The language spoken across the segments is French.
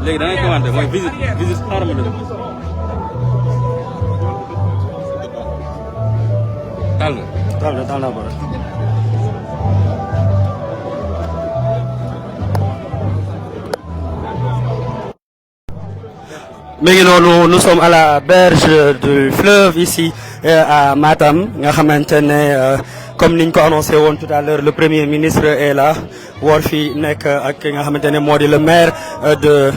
léegi da ngay commenté mooy visite xaaral ma dem taal na bara Mais nous sommes à la berge du fleuve ici à Matam nga xamantene comme niñ ko annoncé tout à l'heure le premier ministre est là war fi nek ak nga xamantene modi le maire de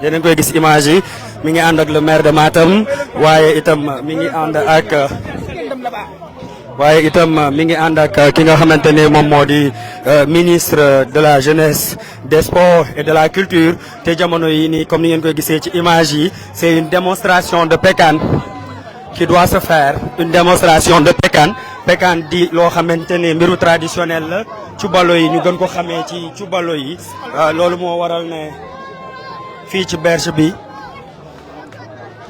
yéen a koy gis image yi mi ngi and ak le maire de Matam waye itam mi ngi and ak mi ngi ànd ak ki nga xamantene mom modi ministre de la jeunesse des sports et de la culture te jamono yi ni comme ni ngeen koy gisee ci image yi c'est une démonstration de Pékane qui doit se faire une démonstration de Pékane di lo xamantene mbiru traditionnel la cubalo yi ñu gën ko xamé ci cubalo yi lolu mo waral né fi ci berge bi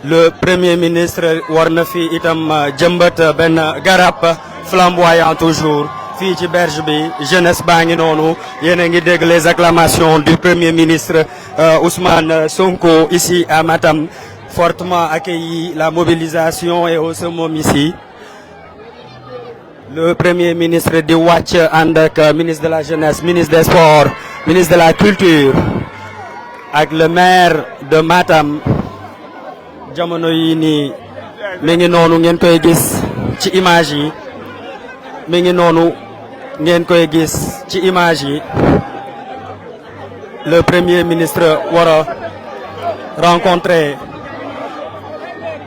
le premier ministre war na fi itam jëmbat ben garab flamboyant toujours fi ci berge bi jeunesse baa ngi noonu yéen a ngi dégg les acclamations du premier ministre Ousmane Sonko ici à Matam fortement accueilli la mobilisation et au summum ici le premier ministre di wàcc ànd ak ministre de la jeunesse ministre des sports ministre de la culture ak le maire de Matam jamono yi ni mi ngi noonu ngeen koy gis ci image yi mi ngi noonu ngeen koy gis ci image yi le premier ministre wara rencontrer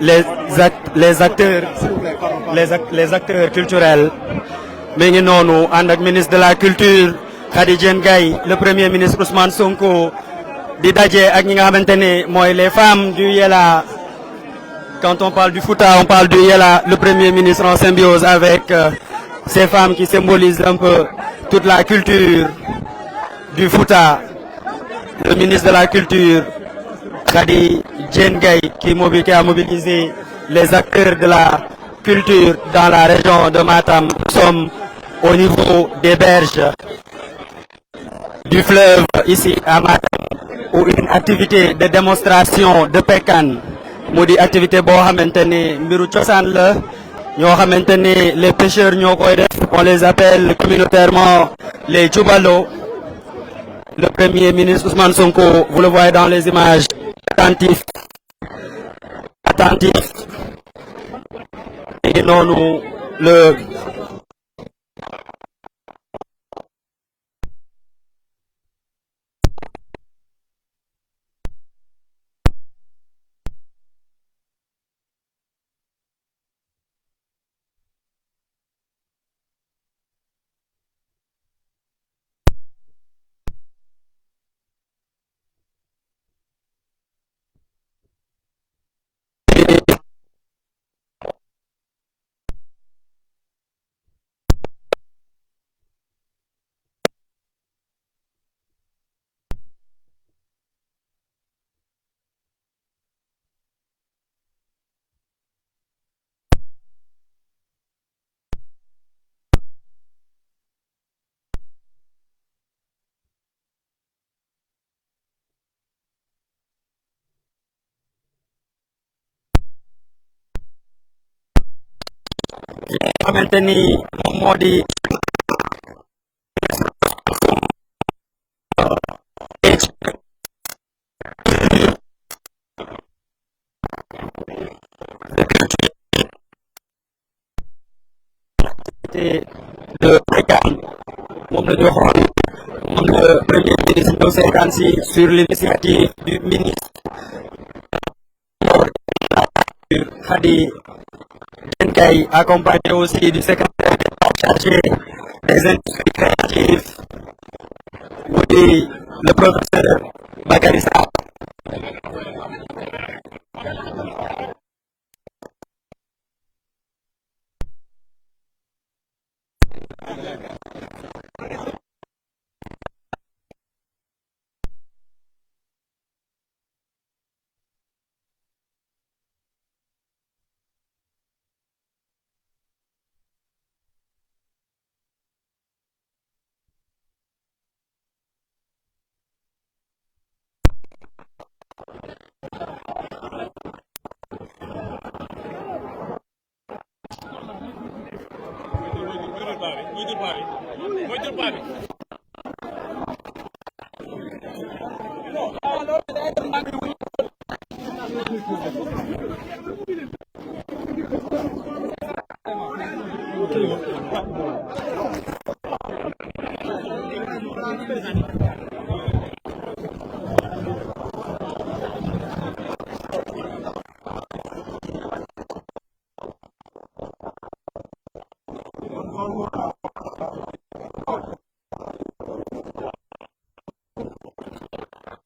les acteurs culturels mi ngi noonu ànd ak ministre de la culture Khady Diène Gaye le premier ministre Ousmane Sonko di daje ak ñi nga xamantene moy les femmes du Yela. Quand on parle du Fouta, on parle du Yela, le premier ministre en symbiose avec ces femmes qui symbolisent un peu toute la culture du Fouta. Le ministre de la Culture, Khady Diène Gaye, qui a mobilisé les acteurs de la culture dans la région de Matam. Nous sommes au niveau des berges du fleuve ici à Matam, où une activité de démonstration de Pékane modi activité bo xamantene mbiru ciosan la ñoo xamantene les pêcheurs ñokoy def on les appelle communautairement les Djoubalo. Le premier ministre Ousmane Sonko, vous le voyez dans les images, attentif et non nous le xamante ni moom moo di de Brigam moom la ñu waxoon moom le premier ministre ñëw seetaan si sur l'initiative du ministre Khady Diène Gaye accompagné aussi du secrétaire d'État chargé des industries créatives mu di le professeur Bakary Sarr.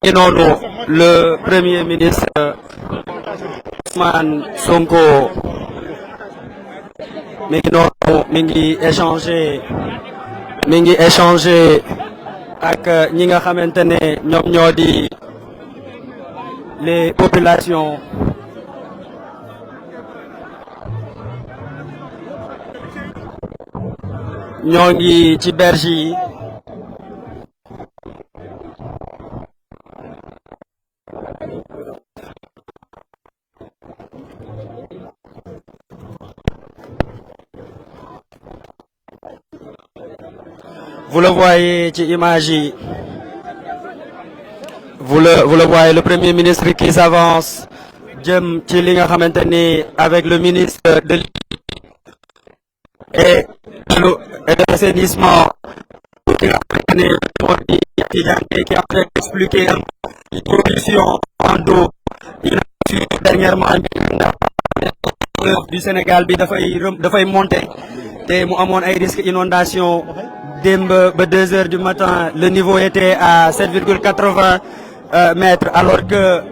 Et non, le premier ministre Ousmane Sonko mi ngi échanger ak ñi nga xamante ne ñoom ñoo di les populations ñoo ngi ci berge yi. Vous le voyez ci image yi vous le voyez, le premier ministre qui s'avance jëm ci li nga xamante ni avec le ministre de et de l'assainissement qui a expliqué les conditions en eau dernièrement du Sénégal bi dafay monter te mu amoon ay risques inondation démb ba 2 heures du matin le niveau était à 7,80 mètres alors que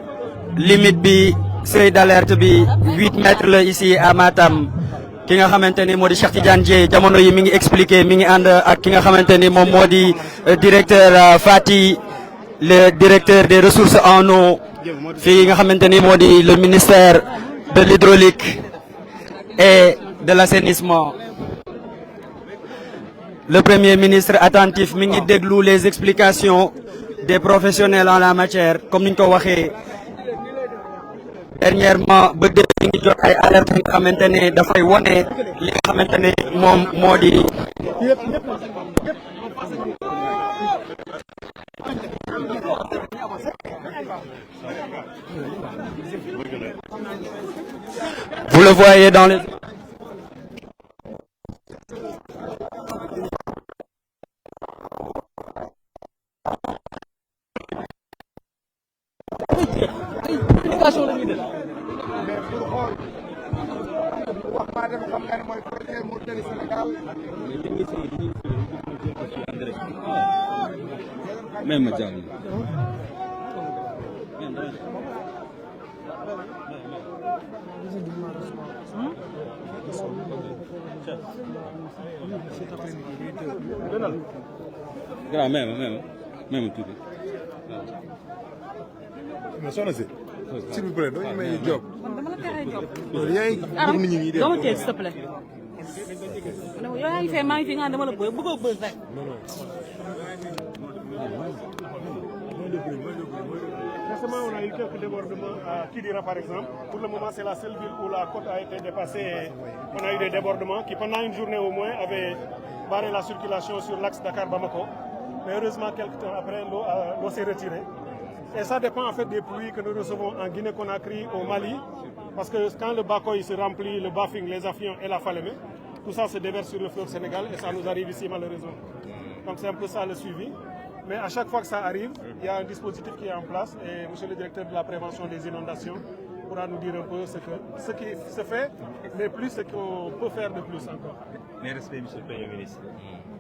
limite bi seuil d'alerte bi 8 mètres la ici à Matam. Ki nga xamante ni moo di Cheikh Tidiane Dièye jamono yi mi ngi expliqué mi ngi ànd ak ki nga xamante ni moom moo di directeur Fati le directeur des ressources en eau fii nga xamante ni moo di le ministère de l'hydraulique et de l'assainissement. Le premier ministre attentif mi ngi déglu les explications des professionnels en la matière comme ni ñu ko waxee dernièrement ba dégg mi ngi jot ay alerte yi nga xamante ne dafay wone li nga xamante ne moom moo di vous le voyez dans les même ma jàng grand même tuuti mais soxna si s'il vous plaît doo ñu may job dama la tere job yaa ngi pour nit ñi dama teel s'il te plaît yow yaa ngi fee maa ngi fi nga dama la bëgg bëggoo bëgg rek Récemment, on a eu quelques débordements à Kidira, par exemple. Pour le moment, c'est la seule ville où la côte a été dépassée. Et on a eu des débordements qui, pendant une journée au moins, avaient barré la circulation sur l'axe Dakar-Bamako. Mais heureusement, quelques temps après, l'eau s'est retirée. Et ça dépend en fait des pluies que nous recevons en Guinée-Conakry, au Mali. Parce que quand le Bakoy se remplit, le Bafing, les Afions et la Falémé, tout ça se déverse sur le fleuve Sénégal et ça nous arrive ici malheureusement. Donc c'est un peu ça le suivi. Mais à chaque fois que ça arrive, il y a un dispositif qui est en place et monsieur le directeur de la prévention des inondations pourra nous dire un peu ce qui se fait, mais plus ce qu'on peut faire de plus encore. Mes respects, monsieur le Premier ministre.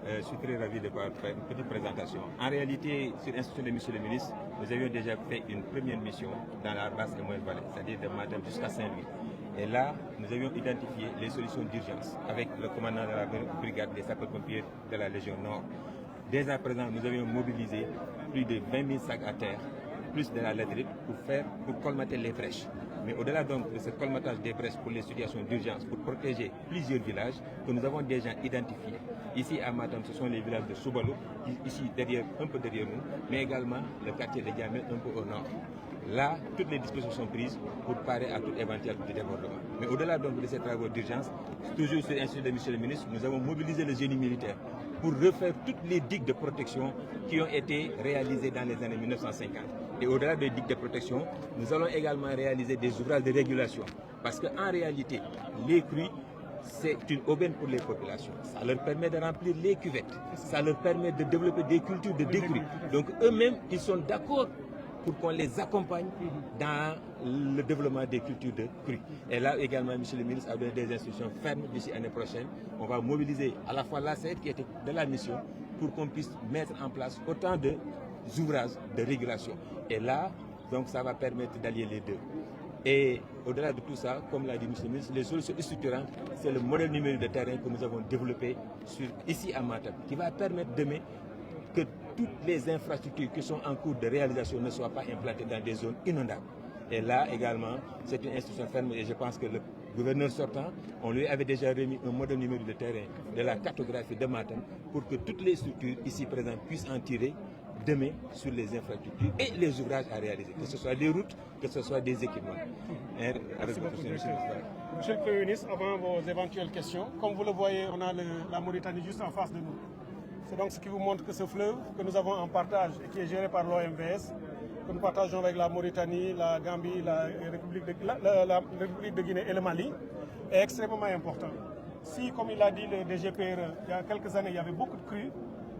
Je suis très ravi de pouvoir faire une petite présentation. En réalité, sur l'instruction de monsieur le ministre, nous avions déjà fait une première mission dans la basse et moyenne vallée, c'est-à-dire de Matam jusqu'à Saint-Louis. Et là, nous avions identifié les solutions d'urgence avec le commandant de la brigade des sapeurs-pompiers de la Légion Nord. Dès à présent, nous avions mobilisé plus de 20 000 sacs à terre, plus de la latérite pour colmater les brèches. Mais au-delà donc de ce colmatage des brèches pour les situations d'urgence, pour protéger plusieurs villages que nous avons déjà identifiés. Ici à Matam, ce sont les villages de Soubalo, ici derrière, un peu derrière nous, mais également le quartier de Diamel un peu au nord. Là, toutes les dispositions sont prises pour parer à toute éventualité de débordement. Mais au-delà donc de ces travaux d'urgence, toujours sur l'instruction de monsieur le ministre, nous avons mobilisé le génie militaire pour refaire toutes les digues de protection qui ont été réalisées dans les années 1950. Et au-delà des digues de protection, nous allons également réaliser des ouvrages de régulation. Parce qu'en réalité, les crues, c'est une aubaine pour les populations. Ça leur permet de remplir les cuvettes. Ça leur permet de développer des cultures de décrue. Donc eux-mêmes, ils sont d'accord pour qu'on les accompagne dans le développement des cultures de crues. Et là également, monsieur le ministre a donné des instructions fermes d'ici l'année prochaine. On va mobiliser à la fois l'ACET qui était de la mission pour qu'on puisse mettre en place autant d'ouvrages de régulation. Et là, donc ça va permettre d'allier les deux. Et au-delà de tout ça, comme l'a dit M. le ministre, les solutions structurantes, c'est le modèle numérique de terrain que nous avons développé ici à Matam, qui va permettre demain que toutes les infrastructures qui sont en cours de réalisation ne soient pas implantées dans des zones inondables. Et là également, c'est une instruction ferme et je pense que le gouverneur sortant, on lui avait déjà remis un modèle numérique de terrain de la cartographie de Matam pour que toutes les structures ici présentes puissent en tirer demain sur les infrastructures et les ouvrages à réaliser, que ce soit des routes, que ce soit des équipements. Merci beaucoup, monsieur le Premier ministre, avant vos éventuelles questions, comme vous le voyez, on a la Mauritanie juste en face de nous. C'est donc ce qui vous montre que ce fleuve que nous avons en partage et qui est géré par l'OMVS, que nous partageons avec la Mauritanie, la Gambie, la République de Guinée et le Mali, est extrêmement important. Si, comme il a dit le DGPRE, il y a quelques années, il y avait beaucoup de crues,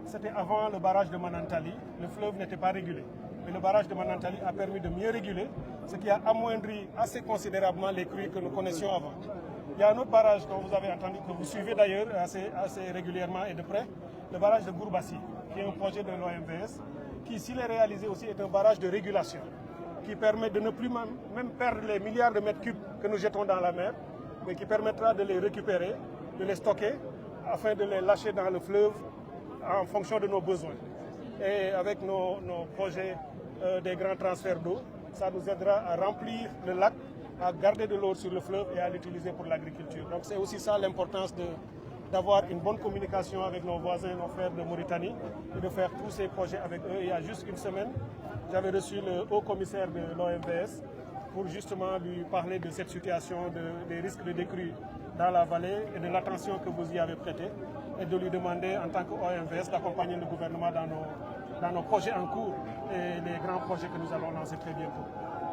c'était avant le barrage de Manantali, le fleuve n'était pas régulé. Mais le barrage de Manantali a permis de mieux réguler, ce qui a amoindri assez considérablement les crues que nous connaissions avant. Il y a un autre barrage dont vous avez entendu, que vous suivez d'ailleurs assez régulièrement et de près, le barrage de Gourbassi, qui est un projet de l'OMVS, qui, s'il est réalisé aussi, est un barrage de régulation, qui permet de ne plus même perdre les milliards de mètres cubes que nous jetons dans la mer, mais qui permettra de les récupérer, de les stocker, afin de les lâcher dans le fleuve en fonction de nos besoins. Et avec nos projets des grands transferts d'eau, ça nous aidera à remplir le lac, à garder de l'eau sur le fleuve et à l'utiliser pour l'agriculture. Donc c'est aussi ça l'importance d'avoir une bonne communication avec nos voisins, nos frères de Mauritanie et de faire tous ces projets avec eux. Il y a juste une semaine, j'avais reçu le haut commissaire de l'OMVS pour justement lui parler de cette situation, des risques de décrue dans la vallée et de l'attention que vous y avez prêtée et de lui demander en tant qu'OMVS d'accompagner le gouvernement dans nos projets en cours et les grands projets que nous allons lancer très bientôt.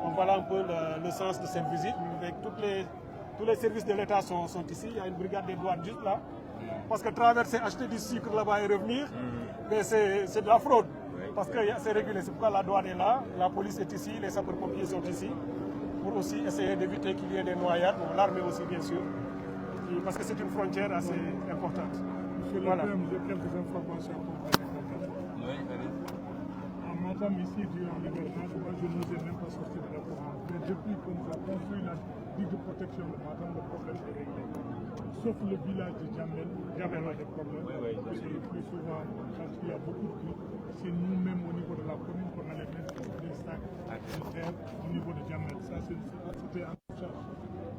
Donc voilà un peu le sens de cette visite. Avec tous les services de l'État sont ici. Il y a une brigade des douanes juste là. Parce que traverser, acheter du sucre là-bas et revenir, c'est de la fraude. Parce que c'est régulé. C'est pourquoi la douane est là, la police est ici, les sapeurs-pompiers sont ici. Pour aussi essayer d'éviter qu'il y ait des noyades. L'armée aussi, bien sûr. Parce que c'est une frontière assez importante. Monsieur le Président, j'ai quelques informations pour en Matam, ici, durant l'hivernage, moi je n'osais même pas sortir de la province. Mais depuis qu'on nous a construit la digue de protection de Matam, le problème est réglé. Sauf le village de Djamel, Djamel a des problèmes. Et plus souvent, quand il y a beaucoup de crues, c'est nous-mêmes au niveau de la commune qu'on allait mettre des stacks de terre au niveau de Djamel. Ça, c'était en charge.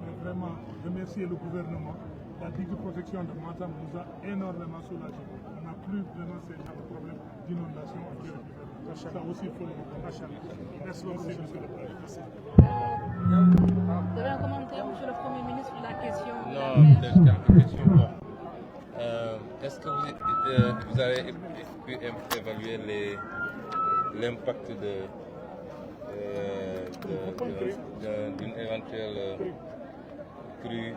Mais vraiment, remercier le gouvernement. La digue de protection de Matam nous a énormément soulagés. On n'a plus vraiment ces problèmes d'inondation. Ça aussi, il faut le reconnaître. Merci beaucoup, monsieur le Président. Vous avez un commentaire, monsieur le Premier ministre, sur la question de la Non, mer? peut-être quelques questions. Bon. Est-ce que vous avez pu évaluer l'impact d'une éventuelle crue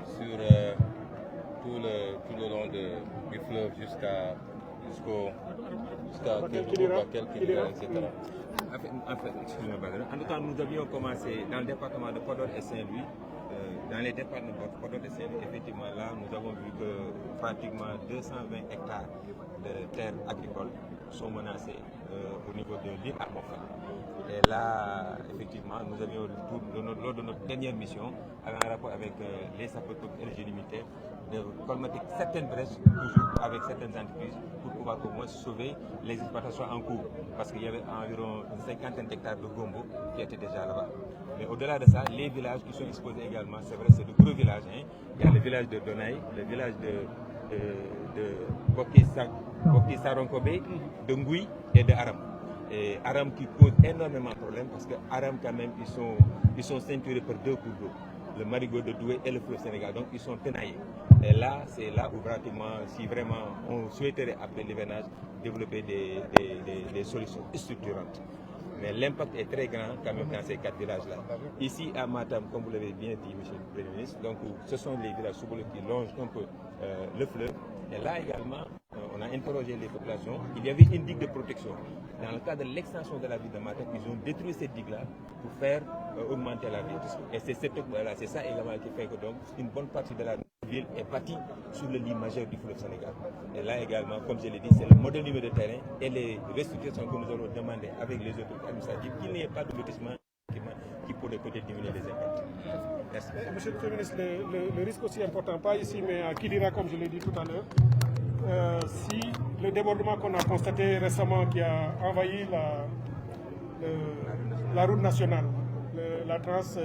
sur tout le long du fleuve jusqu'à Kelkidira, etc. En fait, excusez-moi, en tout cas, nous avions commencé dans le département de Podor et Saint-Louis. Dans les départements de Podor et Saint-Louis, effectivement, là, nous avons vu que pratiquement 220 hectares de terres agricoles sont menacés au niveau de l'île à Montfort. Et là, effectivement, nous avions, lors de notre dernière mission, en rapport avec les sapeurs-pompiers et les génie militaires, de colmater certaines brèches, toujours avec certaines entreprises, pour pouvoir au moins sauver les exploitations en cours. Parce qu'il y avait environ une cinquantaine d'hectares de gombo qui étaient déjà là-bas. Mais au-delà de ça, les villages qui sont exposés également, c'est vrai, c'est de gros villages. Hein. Il y a le village de Donaï, le village de Boki Saronkobe, de Ngoui et de Aram. Et Aram qui pose énormément de problèmes parce que Aram quand même, ils sont ceinturés par deux cours d'eau, le marigot de Douai et le fleuve Sénégal, donc ils sont tenaillés. Et là, c'est là où pratiquement, si vraiment on souhaiterait après l'hivernage, développer des solutions structurantes. Mais l'impact est très grand quand même dans ces 4 villages-là. Ici à Matam, comme vous l'avez bien dit, monsieur le Premier ministre, donc ce sont les villages soubreaux qui longent un peu le fleuve. Et là également, on a interrogé les populations. Il y avait une digue de protection. Dans le cadre de l'extension de la ville de Matam, ils ont détruit cette digue-là pour faire augmenter la ville. Et c'est ça également qui fait que donc une bonne partie de la ville est bâtie sur le lit majeur du fleuve Sénégal. Et là également, comme je l'ai dit, c'est le modèle numéro de terrain et les restructurations que nous allons demander avec les autorités administratives qu'il n'y ait pas de lotissement qui pourrait peut-être diminuer les impacts. Merci. Monsieur le Premier ministre, le risque aussi important, pas ici, mais à Kidira, comme je l'ai dit tout à l'heure, si le débordement qu'on a constaté récemment qui a envahi la route nationale, la trans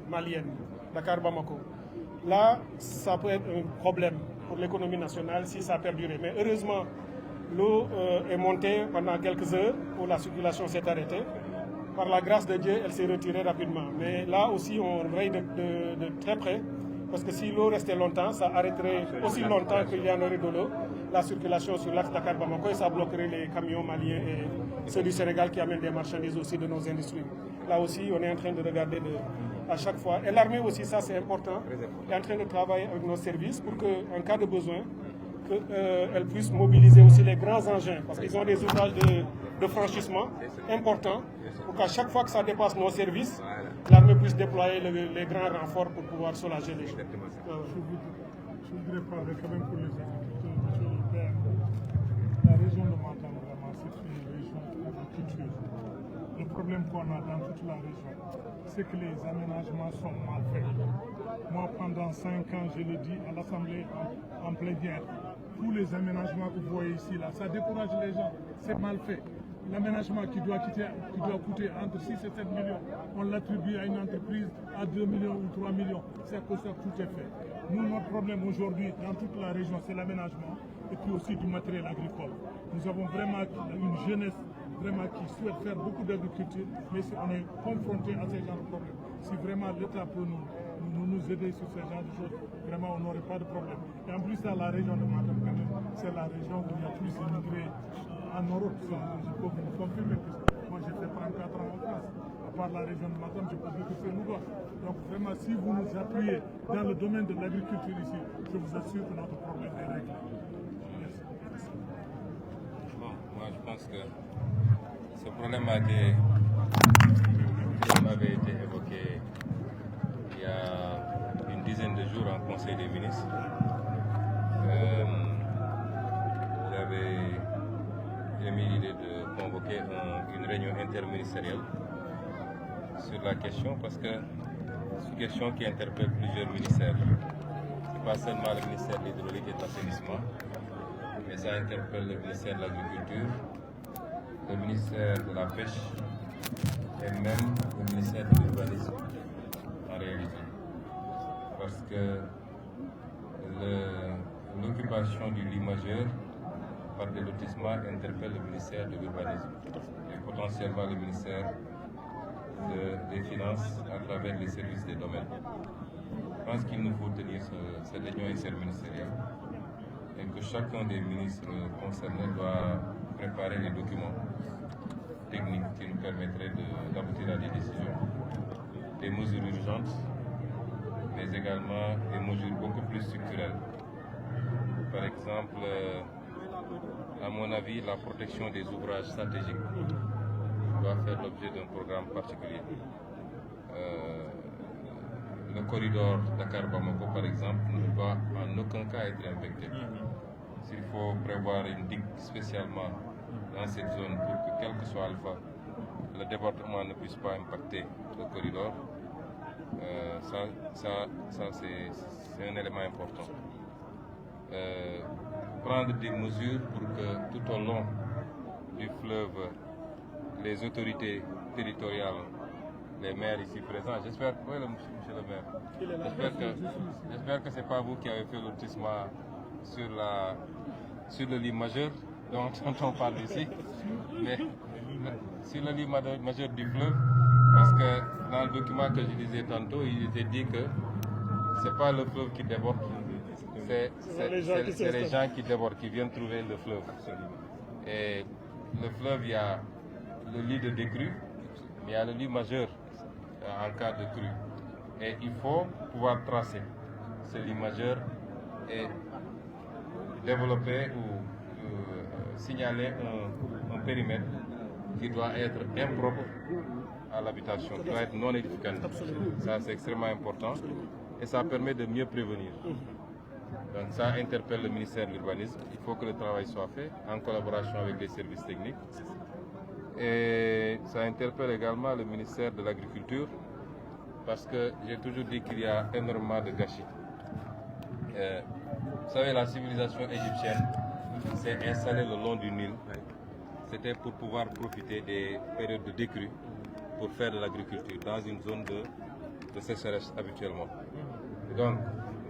malienne, Dakar-Bamako, là, ça peut être un problème pour l'économie nationale si ça a perduré. Mais heureusement, l'eau est montée pendant quelques heures où la circulation s'est arrêtée. Par la grâce de Dieu, elle s'est retirée rapidement. Mais là aussi, on veille de très près, parce que si l'eau restait longtemps, ça arrêterait aussi longtemps qu'il y en aurait de l'eau, la circulation sur l'axe Dakar-Bamako, et ça bloquerait les camions maliens et ceux du Sénégal qui amènent des marchandises aussi de nos industries. Là aussi, on est en train de regarder à chaque fois. Et l'armée aussi, ça c'est important, est en train de travailler avec nos services pour qu'en cas de besoin, qu'elle puisse mobiliser aussi les grands engins, parce qu'ils ont des ouvrages de franchissement importants, pour qu'à chaque fois que ça dépasse nos services, l'armée puisse déployer les grands renforts pour pouvoir soulager les gens. Je voudrais parler quand même pour les agriculteurs, monsieur le Père. La région de Matam, vraiment, c'est une région agriculture. Le problème qu'on a dans toute la région, c'est que les aménagements sont mal faits. Moi, pendant 5 ans, je l'ai dit à l'Assemblée en plénière, tous les aménagements que vous voyez ici, là, ça décourage les gens, c'est mal fait. L'aménagement qui doit coûter entre 6 et 7 millions, on l'attribue à une entreprise à 2 millions ou 3 millions. C'est à cause de ça que tout est fait. Nous, notre problème aujourd'hui dans toute la région, c'est l'aménagement et puis aussi du matériel agricole. Nous avons vraiment une jeunesse qui souhaite faire beaucoup d'agriculture, mais si on est confronté à ces genres de problèmes, si vraiment l'État peut nous aider sur ces genres de choses, vraiment on n'aurait pas de problème. Et en plus, la région de Matam, c'est la région où il y a plus d'immigrés en Europe. Je peux vous confirmer que moi j'ai fait 34 ans en France. À part la région de Matam, je peux dire que c'est Louga. Donc vraiment, si vous nous appuyez dans le domaine de l'agriculture ici, je vous assure que notre problème est réglé. Merci. Bon, moi je pense que ce problème avait été évoqué il y a une dizaine de jours en Conseil des ministres. J'avais émis l'idée de convoquer une réunion interministérielle sur la question parce que c'est une question qui interpelle plusieurs ministères. Ce n'est pas seulement le ministère de l'Hydraulique et de l'Assainissement, mais ça interpelle le ministère de l'Agriculture, le ministère de la Pêche et même le ministère de l'Urbanisme en réalité. Parce que l'occupation du lit majeur par des lotissements interpelle le ministère de l'Urbanisme et potentiellement le ministère des Finances à travers les services des domaines. Je pense qu'il nous faut tenir cette réunion interministérielle et que chacun des ministres concernés doit préparer les documents techniques qui nous permettraient d'aboutir à des décisions, des mesures urgentes, mais également des mesures beaucoup plus structurelles. Par exemple, à mon avis, la protection des ouvrages stratégiques doit faire l'objet d'un programme particulier. Le corridor Dakar-Bamako, par exemple, ne doit en aucun cas être impacté. S'il faut prévoir une digue spécialement dans cette zone pour que, quel que soit Alpha, le débordement ne puisse pas impacter le corridor, c'est un élément important. Prendre des mesures pour que tout au long du fleuve, les autorités territoriales, les maires ici présents, j'espère, oui, monsieur le maire, j'espère que ce n'est pas vous qui avez fait le lotissement sur le lit majeur dont on parle ici, mais sur le lit majeur du fleuve, parce que dans le document que je disais tantôt, il était dit que ce n'est pas le fleuve qui déborde, c'est les gens qui débordent, qui viennent trouver le fleuve. Et le fleuve, il y a le lit de décrue, mais il y a le lit majeur en cas de crue. Et il faut pouvoir tracer ce lit majeur et développer ou signaler un périmètre qui doit être impropre à l'habitation, qui doit être non édificatif. Ça, c'est extrêmement important et ça permet de mieux prévenir. Donc ça interpelle le ministère de l'Urbanisme. Il faut que le travail soit fait en collaboration avec les services techniques. Et ça interpelle également le ministère de l'Agriculture parce que j'ai toujours dit qu'il y a énormément de gâchis. Vous savez, la civilisation égyptienne s'est installée le long du Nil. C'était pour pouvoir profiter des périodes de décrue pour faire de l'agriculture dans une zone de sécheresse habituellement. Donc,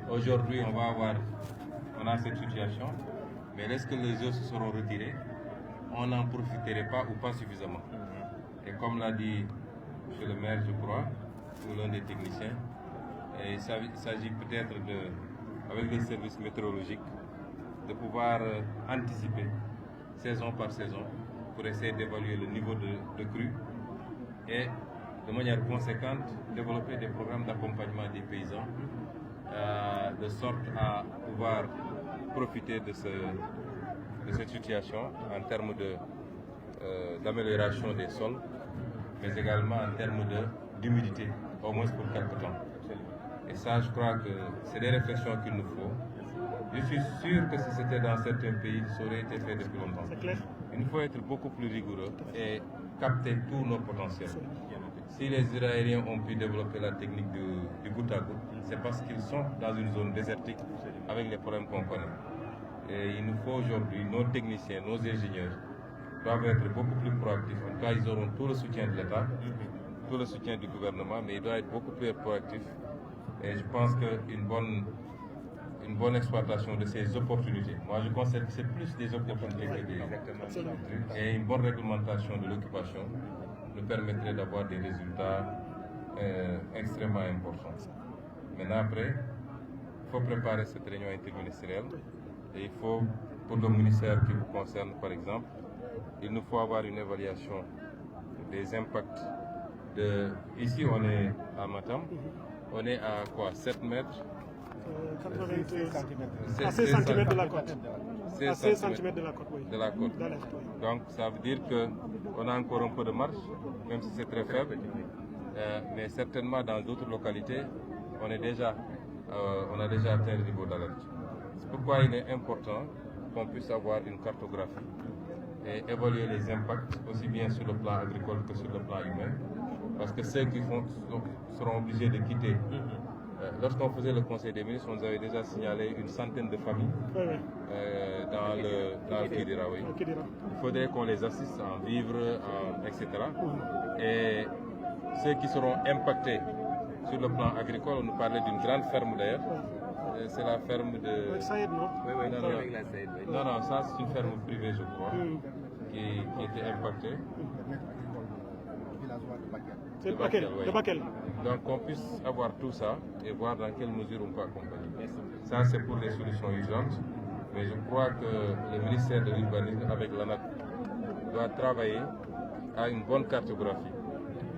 aujourd'hui, on a cette situation, mais est-ce que les eaux se seront retirées? On n'en profiterait pas ou pas suffisamment. Et comme l'a dit M. le maire, je crois, ou l'un des techniciens, il s'agit peut-être, avec les services météorologiques, de pouvoir anticiper saison par saison pour essayer d'évaluer le niveau de crue et de manière conséquente développer des programmes d'accompagnement des paysans de sorte à pouvoir profiter de cette situation en termes d'amélioration des sols, mais également en termes d'humidité, au moins pour quelques temps. Et ça, je crois que c'est des réflexions qu'il nous faut. Je suis sûr que si c'était dans certains pays, ça aurait été fait depuis longtemps. Il faut être beaucoup plus rigoureux et capter tous nos potentiels. Si les Israéliens ont pu développer la technique du goutte à goutte, c'est parce qu'ils sont dans une zone désertique avec les problèmes qu'on connaît. Et il nous faut aujourd'hui, nos techniciens, nos ingénieurs doivent être beaucoup plus proactifs. En tout cas, ils auront tout le soutien de l'État, tout le soutien du gouvernement, mais ils doivent être beaucoup plus proactifs. Et je pense qu'une bonne exploitation de ces opportunités, moi je considère que c'est plus des opportunités que des trucs, et une bonne réglementation de l'occupation nous permettrait d'avoir des résultats extrêmement importants. Maintenant après, il faut préparer cette réunion interministérielle et il faut, pour le ministère qui vous concerne par exemple, il nous faut avoir une évaluation des impacts ici on est à Matam, on est à quoi, 7 mètres 16 cm de la côte. 16 cm de la côte, oui. De la côte. Donc ça veut dire qu'on a encore un peu de marge, même si c'est très faible. Mais certainement dans d'autres localités, on a déjà atteint le niveau d'alerte. C'est pourquoi il est important qu'on puisse avoir une cartographie et évaluer les impacts aussi bien sur le plan agricole que sur le plan humain. Parce que ceux qui seront obligés de quitter. Lorsqu'on faisait le Conseil des ministres, on nous avait déjà signalé une centaine de familles dans le Kidira. Oui. Il faudrait qu'on les assiste en vivre, etc. Et ceux qui seront impactés sur le plan agricole, on nous parlait d'une grande ferme d'ailleurs, c'est la ferme de... Saïd, non? Non, non, ça c'est une ferme privée, je crois, qui était impactée. C'est de Bakel. Donc qu'on puisse avoir tout ça et voir dans quelle mesure on peut accompagner. Ça c'est pour les solutions urgentes, mais je crois que le ministère de l'Urbanisme avec l'ANAC doit travailler à une bonne cartographie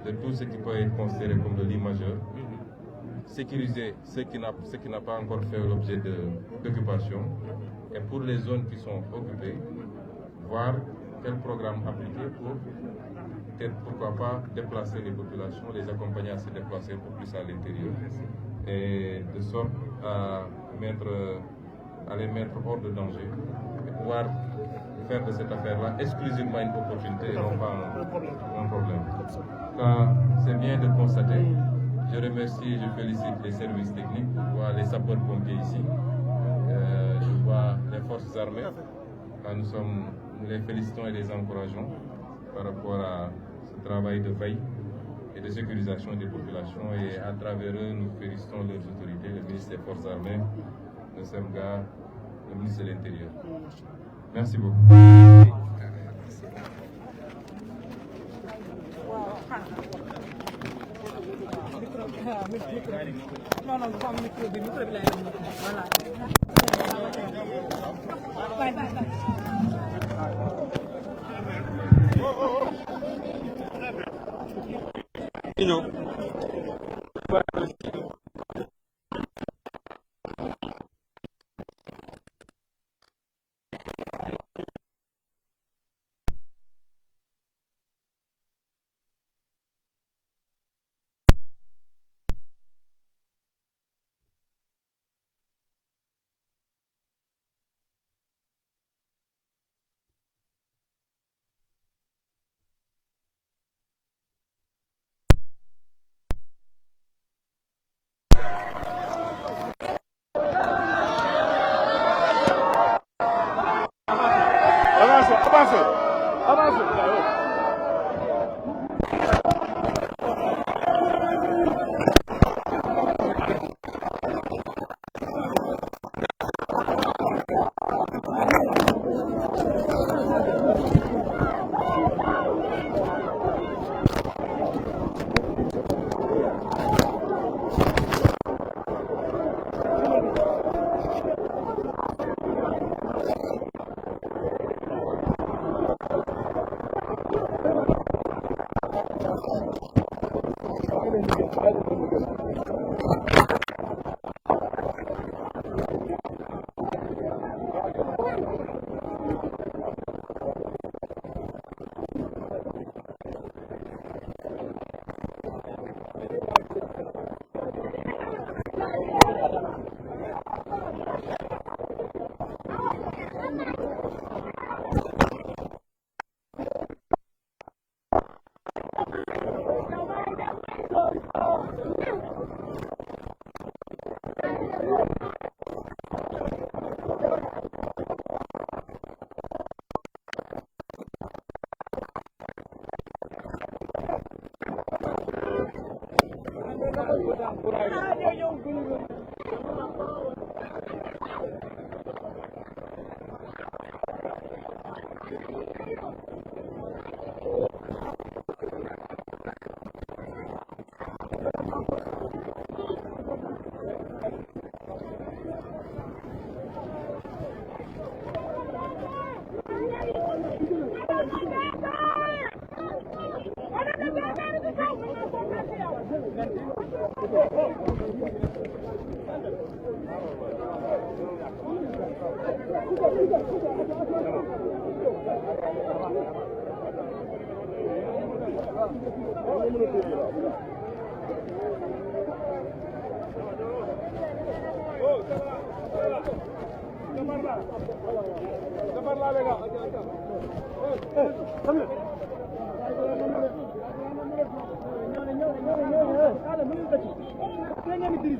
de tout ce qui peut être considéré comme de l'imageur, sécuriser ce qui n'a pas encore fait l'objet d'occupation, et pour les zones qui sont occupées, voir quel programme appliquer pour peut-être pourquoi pas déplacer les populations, les accompagner à se déplacer pour plus à l'intérieur, et de sorte à les mettre hors de danger et pouvoir faire de cette affaire-là exclusivement une opportunité et non pas un problème. C'est bien de constater. Je remercie, je félicite les services techniques, je vois les sapeurs-pompiers ici, je vois les forces armées. Nous les félicitons et les encourageons par rapport à ce travail de veille et de sécurisation des populations, et à travers eux, nous félicitons leurs autorités, le ministre des Forces armées, le SEMGA, le ministre de l'Intérieur. Merci beaucoup. Non, non, pas micro bi lay am voilà. Bye bye bye.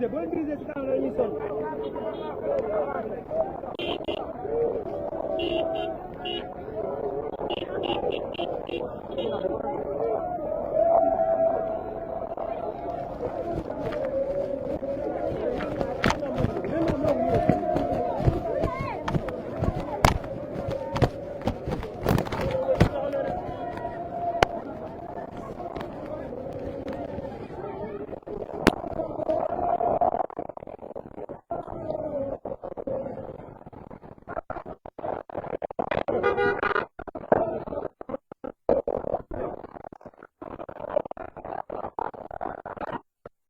Boo leen dirigé si kanam la ñuy sonn